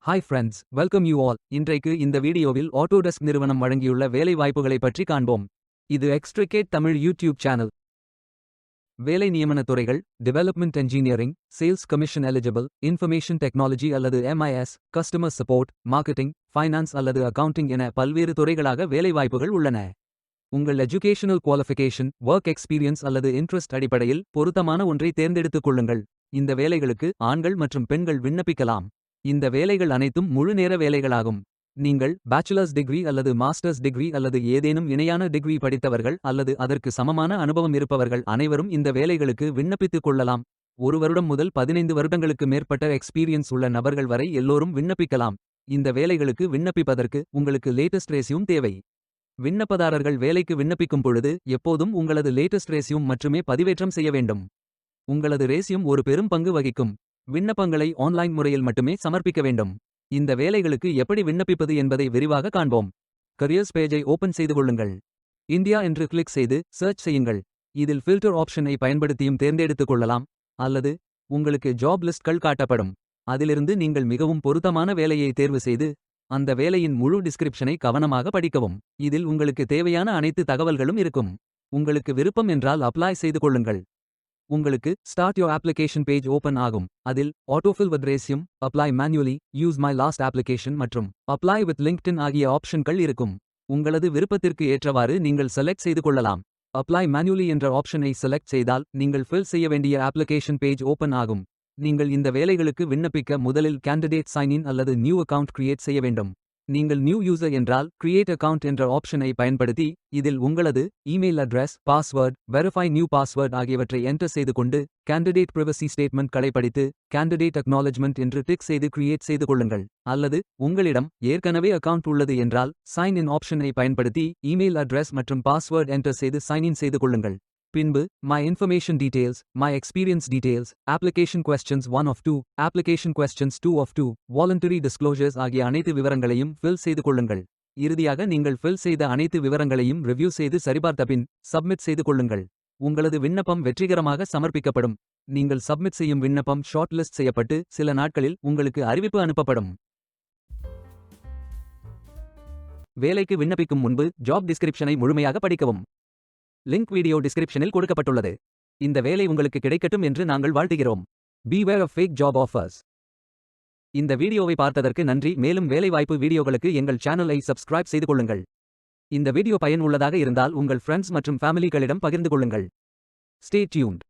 Hi friends, welcome you all. இன்றைக்கு இந்த வீடியோவில் ஆட்டோடெஸ்க் நிறுவனம் வழங்கியுள்ள வேலை வாய்ப்புகளை பற்றி காண்போம். இது எக்ஸ்ட்ரிகேட் தமிழ் யூடியூப் சேனல். வேலை நியமன துறைகள்: development engineering, sales commission eligible, information technology அல்லது MIS, customer support, marketing, finance அல்லது அக்கவுண்டிங் என பல்வேறு துறைகளாக வேலைவாய்ப்புகள் உள்ளன. உங்கள் எஜுகேஷனல் குவாலிஃபிகேஷன், ஒர்க் எக்ஸ்பீரியன்ஸ் அல்லது இன்ட்ரெஸ்ட் அடிப்படையில் பொருத்தமான ஒன்றை தேர்ந்தெடுத்துக் கொள்ளுங்கள். இந்த வேலைகளுக்கு ஆண்கள் மற்றும் பெண்கள் விண்ணப்பிக்கலாம். இந்த வேலைகள் அனைத்தும் முழு நேர வேலைகளாகும். நீங்கள் பேச்சுலர்ஸ் டிகிரி அல்லது மாஸ்டர்ஸ் டிகிரி அல்லது ஏதேனும் இணையான டிகிரி படித்தவர்கள் அல்லது அதற்கு சமமான அனுபவம் இருப்பவர்கள் அனைவரும் இந்த வேலைகளுக்கு விண்ணப்பித்துக் கொள்ளலாம். 1 வருடம் முதல் 15 வருடங்களுக்கு மேற்பட்ட எக்ஸ்பீரியன்ஸ் உள்ள நபர்கள் வரை எல்லோரும் விண்ணப்பிக்கலாம். இந்த வேலைகளுக்கு விண்ணப்பிப்பதற்கு உங்களுக்கு லேட்டஸ்ட் ரெஸ்யூம் தேவை. விண்ணப்பதாரர்கள் வேலைக்கு விண்ணப்பிக்கும் பொழுது எப்போதும் உங்களது லேட்டஸ்ட் ரெஸ்யூம் மட்டுமே பதிவேற்றம் செய்ய வேண்டும். உங்களது ரெஸ்யூம் ஒரு பெரும் பங்கு வகிக்கும். விண்ணப்பங்களை ஆன்லைன் முறையில் மட்டுமே சமர்ப்பிக்க வேண்டும். இந்த வேலைகளுக்கு எப்படி விண்ணப்பிப்பது என்பதை விரிவாக காண்போம். கரியர்ஸ் பேஜை ஓபன் செய்து கொள்ளுங்கள். இந்தியா என்று கிளிக் செய்து சர்ச் செய்யுங்கள். இதில் ஃபில்டர் ஆப்ஷனை பயன்படுத்தியும் தேர்ந்தெடுத்துக் கொள்ளலாம். அல்லது உங்களுக்கு ஜாப் லிஸ்ட்கள் காட்டப்படும். அதிலிருந்து நீங்கள் மிகவும் பொருத்தமான வேலையை தேர்வு செய்து அந்த வேலையின் முழு டிஸ்கிரிப்ஷனை கவனமாக படிக்கவும். இதில் உங்களுக்கு தேவையான அனைத்து தகவல்களும் இருக்கும். உங்களுக்கு விருப்பம் என்றால் அப்ளை செய்து கொள்ளுங்கள். உங்களுக்கு start your application page open ஆகும். அதில் autofill with resume, apply manually, use my last application மற்றும் அப்ளை வித் லிங்க்டின் ஆகிய ஆப்ஷன்கள் இருக்கும். உங்களது விருப்பத்திற்கு ஏற்றவாறு நீங்கள் செலக்ட் செய்து கொள்ளலாம். அப்ளை மேனுவலி என்ற ஆப்ஷனை செலக்ட் செய்தால் நீங்கள் ஃபில் செய்ய வேண்டிய அப்ளிகேஷன் பேஜ் ஓபன் ஆகும். நீங்கள் இந்த வேலைகளுக்கு விண்ணப்பிக்க முதலில் கேண்டிடேட் சைன் இன் அல்லது நியூ அக்கவுண்ட் கிரியேட் செய்ய வேண்டும். நீங்கள் நியூ யூசர் என்றால் கிரியேட் அக்கவுண்ட் என்ற ஆப்ஷனை பயன்படுத்தி இதில் உங்களது email address, password, verify new password ஆகியவற்றை என்டர் செய்து கொண்டு கேண்டிடேட் பிரைவசி ஸ்டேட்மெண்ட் களை படித்து கேண்டிடேட் அக்னாலஜ்மெண்ட் என்று டிக் செய்து கிரியேட் செய்து கொள்ளுங்கள். அல்லது உங்களிடம் ஏற்கனவே அக்கவுண்ட் உள்ளது என்றால் சைன் இன் ஆப்ஷனை பயன்படுத்தி இமெயில் அட்ரஸ் மற்றும் பாஸ்வேர்ட் என்டர் செய்து சைன் இன் செய்து கொள்ளுங்கள். பின்பு my information details, my experience details, application questions 1 of 2, application questions 2 of 2, voluntary disclosures ஆகிய அனைத்து விவரங்களையும் ஃபில் செய்து கொள்ளுங்கள். இறுதியாக நீங்கள் ஃபில் செய்த அனைத்து விவரங்களையும் ரிவ்யூ செய்து சரிபார்த்த பின் சப்மிட் செய்து கொள்ளுங்கள். உங்களது விண்ணப்பம் வெற்றிகரமாக சமர்ப்பிக்கப்படும். நீங்கள் சப்மிட் செய்யும் விண்ணப்பம் ஷார்ட் லிஸ்ட் செய்யப்பட்டு சில நாட்களில் உங்களுக்கு அறிவிப்பு அனுப்பப்படும். வேலைக்கு விண்ணப்பிக்கும் முன்பு ஜாப் டிஸ்கிரிப்ஷனை முழுமையாக படிக்கவும். லிங்க் வீடியோ டிஸ்கிரிப்ஷனில் கொடுக்கப்பட்டுள்ளது. இந்த வேலை உங்களுக்கு கிடைக்கட்டும் என்று நாங்கள் வாழ்த்துகிறோம். Beware of fake job offers. இந்த வீடியோவை பார்த்ததற்கு நன்றி. மேலும் வேலைவாய்ப்பு வீடியோகளுக்கு எங்கள் சேனலை சப்ஸ்கிரைப் செய்து கொள்ளுங்கள். இந்த வீடியோ பயன் உள்ளதாக இருந்தால் உங்கள் ஃப்ரெண்ட்ஸ் மற்றும் ஃபேமிலிகளிடம் பகிர்ந்து கொள்ளுங்கள். Stay tuned.